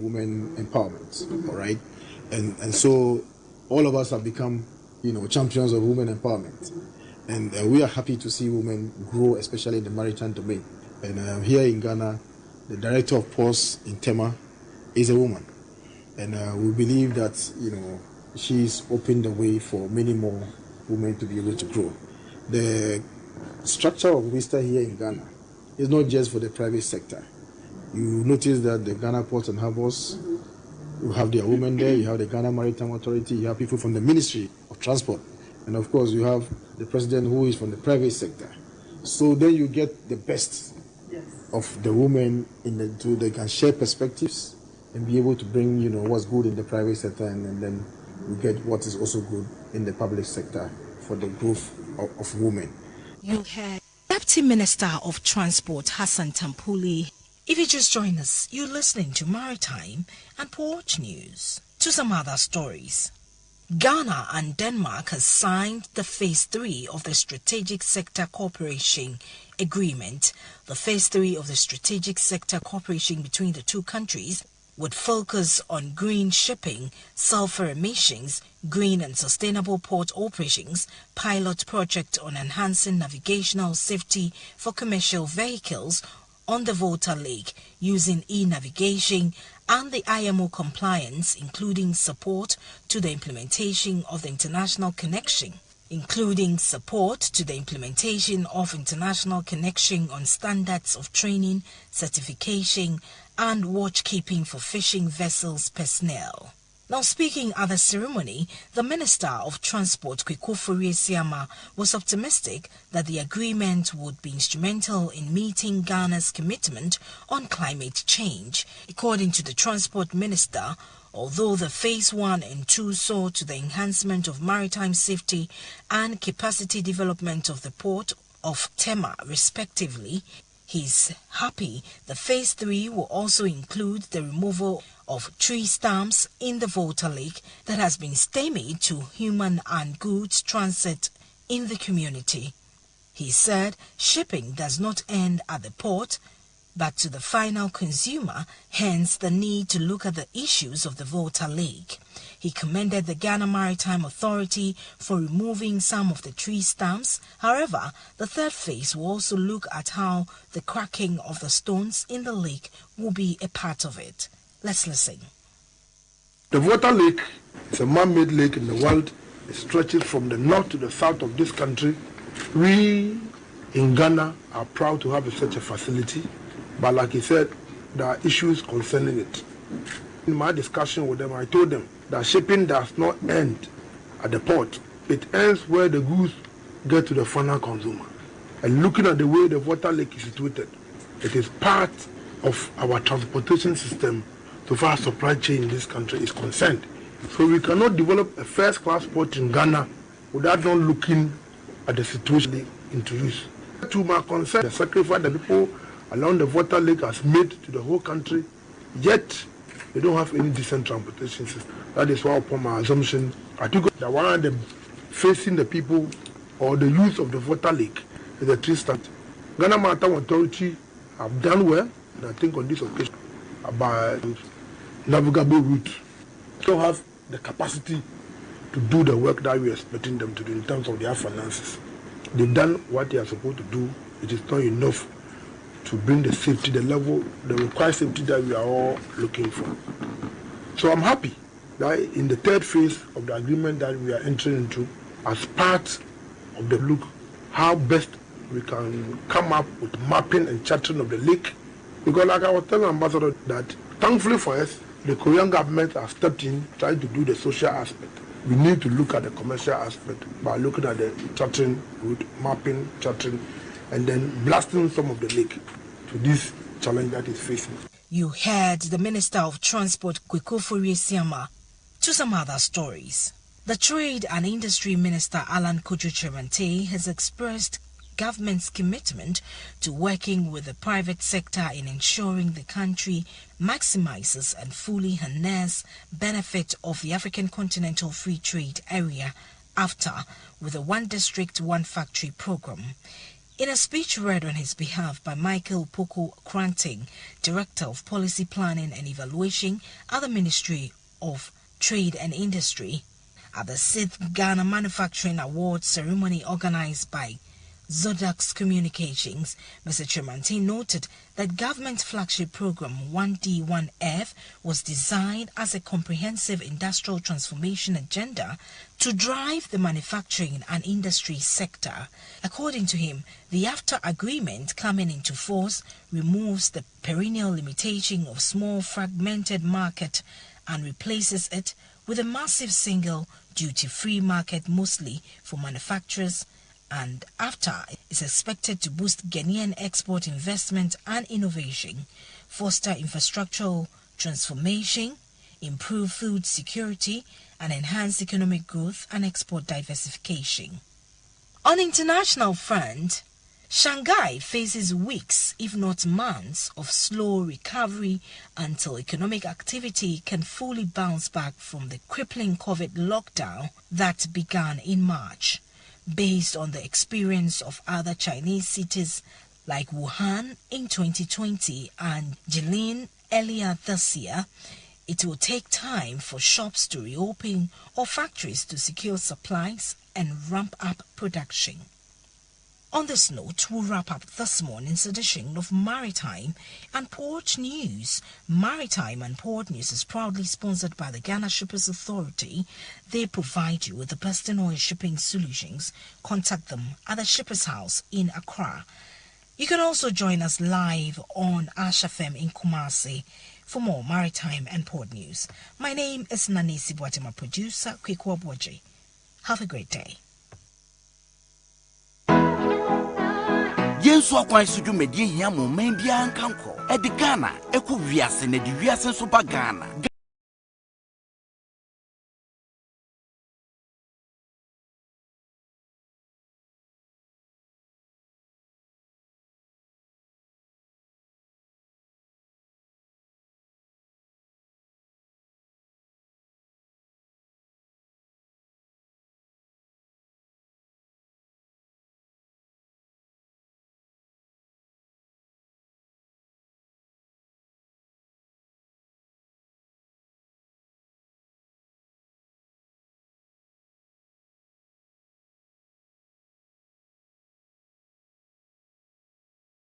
women empowerment, all right? And so all of us have become, champions of women empowerment. And we are happy to see women grow, especially in the maritime domain. And here in Ghana, the director of ports in Tema is a woman. And we believe that, she's opened the way for many more women to be able to grow. The structure of WISTA here in Ghana is not just for the private sector. You notice that the Ghana Ports and Harbours, you have their women there, you have the Ghana Maritime Authority, you have people from the Ministry of Transport, and of course you have the president who is from the private sector. So then you get the best of the women they can share perspectives and be able to bring, what's good in the private sector, and then we get what is also good in the public sector for the growth of women. You had Deputy Minister of Transport Hassan Tampuli. If you just join us, you're listening to Maritime and Port News. To some other stories. Ghana and Denmark has signed the Phase 3 of the Strategic Sector Cooperation Agreement. The Phase 3 of the Strategic Sector Cooperation between the two countries would focus on green shipping, sulfur emissions, green and sustainable port operations, pilot project on enhancing navigational safety for commercial vehicles on the Volta Lake using e-navigation, and the IMO compliance, including support to the implementation of the international connection on standards of training, certification, and watchkeeping for fishing vessels personnel. Now, speaking at the ceremony, the Minister of Transport, Siama, was optimistic that the agreement would be instrumental in meeting Ghana's commitment on climate change. According to the Transport Minister, although the Phase 1 and 2 saw to the enhancement of maritime safety and capacity development of the port of Tema, respectively, he's happy the Phase 3 will also include the removal of tree stumps in the Volta Lake that has been stymied to human and goods transit in the community. He said shipping does not end at the port, but to the final consumer, hence the need to look at the issues of the Volta Lake. He commended the Ghana Maritime Authority for removing some of the tree stumps. However, the third phase will also look at how the cracking of the stones in the lake will be a part of it. Let's listen. The Volta Lake is a man-made lake in the world. It stretches from the north to the south of this country. We in Ghana are proud to have such a facility, but like he said, there are issues concerning it. In my discussion with them, I told them that shipping does not end at the port. It ends where the goods get to the final consumer. And looking at the way the Volta Lake is situated, it is part of our transportation system so far as supply chain in this country is concerned. So we cannot develop a first-class port in Ghana without not looking at the situation introduced. To my concern, the sacrifice that people along the Volta Lake has made to the whole country, yet they don't have any decent transportation system. That is why, upon my assumption, I took that one of them facing the people or the use of the Volta Lake is a tree stand. Ghana Maritime Authority have done well, and I think on this occasion, about navigable route, don't have the capacity to do the work that we are expecting them to do in terms of their finances. They've done what they are supposed to do. It is not enough to bring the safety, the level, the required safety that we are all looking for. So I'm happy that in the third phase of the agreement that we are entering into, as part of the look, how best we can come up with mapping and charting of the lake. Because like I was telling Ambassador, that thankfully for us, the Korean government has stepped in, trying to do the social aspect. We need to look at the commercial aspect by looking at the charting route, mapping, charting, and then blasting some of the lake to this challenge that is facing. You heard the Minister of Transport, Siama. To some other stories. The Trade and Industry Minister, Alan Kojo Cherante, has expressed government's commitment to working with the private sector in ensuring the country maximizes and fully harnesses benefit of the African Continental Free Trade Area after with the One District, One Factory program. In a speech read on his behalf by Michael Poko Kranting, Director of Policy Planning and Evaluation at the Ministry of Trade and Industry, at the 6th Ghana Manufacturing Awards ceremony organized by Zodax Communications, Mr. Tremantin noted that government flagship program 1D1F was designed as a comprehensive industrial transformation agenda to drive the manufacturing and industry sector. According to him, the AFTA agreement coming into force removes the perennial limitation of small fragmented market and replaces it with a massive single duty-free market mostly for manufacturers, and AFTA is expected to boost Ghanaian export investment and innovation, foster infrastructural transformation, improve food security, and enhance economic growth and export diversification. On the international front, Shanghai faces weeks, if not months, of slow recovery until economic activity can fully bounce back from the crippling COVID lockdown that began in March. Based on the experience of other Chinese cities like Wuhan in 2020 and Jilin earlier this year, it will take time for shops to reopen or factories to secure supplies and ramp up production. On this note, we'll wrap up this morning's edition of Maritime and Port News. Maritime and Port News is proudly sponsored by the Ghana Shippers Authority. They provide you with the best in oil shipping solutions. Contact them at the Shippers House in Accra. You can also join us live on Omanfm in Kumasi for more Maritime and Port News. My name is Nanesi Boateng, producer Kwekwa Boje. Have a great day. Yensu akwan suju medie hia mo man bia nkanko. Edi Ghana, eko wiase na di wiase so ba Ghana.